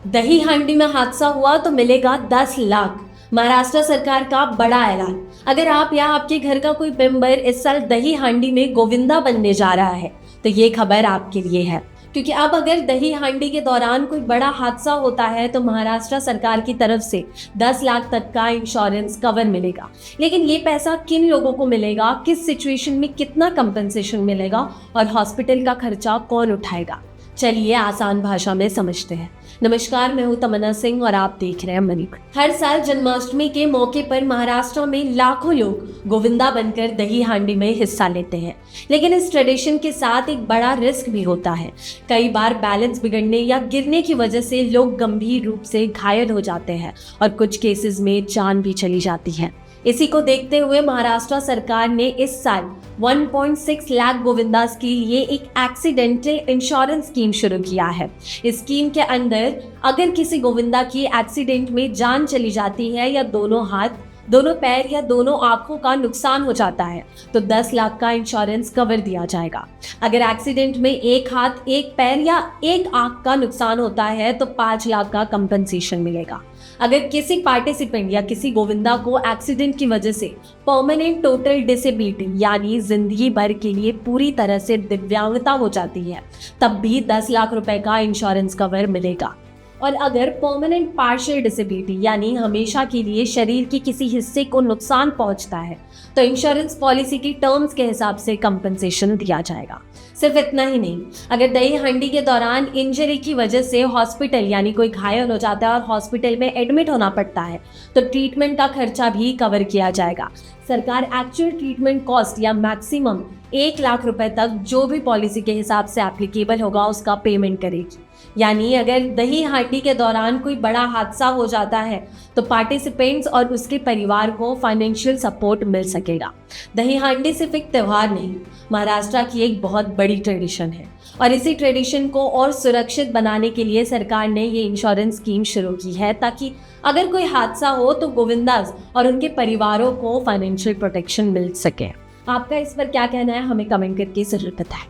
दही हांडी में हादसा हुआ तो मिलेगा 10 लाख। महाराष्ट्र सरकार का बड़ा ऐलान। अगर आप या आपके घर का कोई मेंबर इस साल दही हांडी में गोविंदा बनने जा रहा है तो ये खबर आपके लिए है, क्योंकि अब अगर दही हांडी के दौरान कोई बड़ा हादसा होता है तो महाराष्ट्र सरकार की तरफ से 10 लाख तक का इंश्योरेंस कवर मिलेगा। लेकिन ये पैसा किन लोगों को मिलेगा, किस सिचुएशन में कितना कंपनसेशन मिलेगा और हॉस्पिटल का खर्चा कौन उठाएगा, चलिए आसान भाषा में समझते हैं। नमस्कार, मैं हूं तमन्ना सिंह और आप देख रहे हैं मनी। हर साल जन्माष्टमी के मौके पर महाराष्ट्र में लाखों लोग गोविंदा बनकर दही हांडी में हिस्सा लेते हैं। लेकिन इस ट्रेडिशन के साथ एक बड़ा रिस्क भी होता है। कई बार बैलेंस बिगड़ने या गिरने की वजह से लोग गंभीर रूप से घायल हो जाते हैं और कुछ केसेस में जान भी चली जाती है। इसी को देखते हुए महाराष्ट्र सरकार ने इस साल 1.6 लाख गोविंदास के लिए एक एक्सीडेंटल इंश्योरेंस स्कीम शुरू किया है। इस स्कीम के अंदर अगर किसी गोविंदा की एक्सीडेंट में जान चली जाती है या दोनों हाथ, दोनों पैर या दोनों आंखों का नुकसान हो जाता है तो 10 लाख का इंश्योरेंस कवर दिया जाएगा। अगर एक्सीडेंट में एक हाथ, एक पैर या एक आंख का नुकसान होता है तो 5 लाख का कंपनसेशन मिलेगा। अगर किसी पार्टिसिपेंट या किसी गोविंदा को एक्सीडेंट की वजह से परमानेंट टोटल डिसेबिलिटी यानी जिंदगी भर के लिए पूरी तरह से दिव्यांगता हो जाती है तब भी 10 लाख रुपए का इंश्योरेंस कवर मिलेगा। और अगर परमानेंट पार्शियल डिसेबिलिटी यानी हमेशा के लिए शरीर के किसी हिस्से को नुकसान पहुंचता है तो इंश्योरेंस पॉलिसी की टर्म्स के हिसाब से कंपनसेशन दिया जाएगा। सिर्फ इतना ही नहीं, अगर दही हांडी के दौरान इंजरी की वजह से हॉस्पिटल यानी कोई घायल हो जाता है और हॉस्पिटल में एडमिट होना पड़ता है तो ट्रीटमेंट का खर्चा भी कवर किया जाएगा। सरकार एक्चुअल ट्रीटमेंट कॉस्ट या मैक्सिमम 1 लाख रुपए तक जो भी पॉलिसी के हिसाब से एप्लीकेबल होगा उसका पेमेंट करेगी। यानी अगर दही हांडी के दौरान कोई बड़ा हादसा हो जाता है तो पार्टिसिपेंट्स और उसके परिवार को फाइनेंशियल सपोर्ट मिल सकेगा। दही हांडी सिर्फ एक त्यौहार नहीं, महाराष्ट्र की एक बहुत बड़ी ट्रेडिशन है और इसी ट्रेडिशन को और सुरक्षित बनाने के लिए सरकार ने ये इंश्योरेंस स्कीम शुरू की है ताकि अगर कोई हादसा हो तो गोविंदास और उनके परिवारों को फाइनेंशियल प्रोटेक्शन मिल सके। आपका इस पर क्या कहना है, हमें कमेंट करके जरूर बताएं।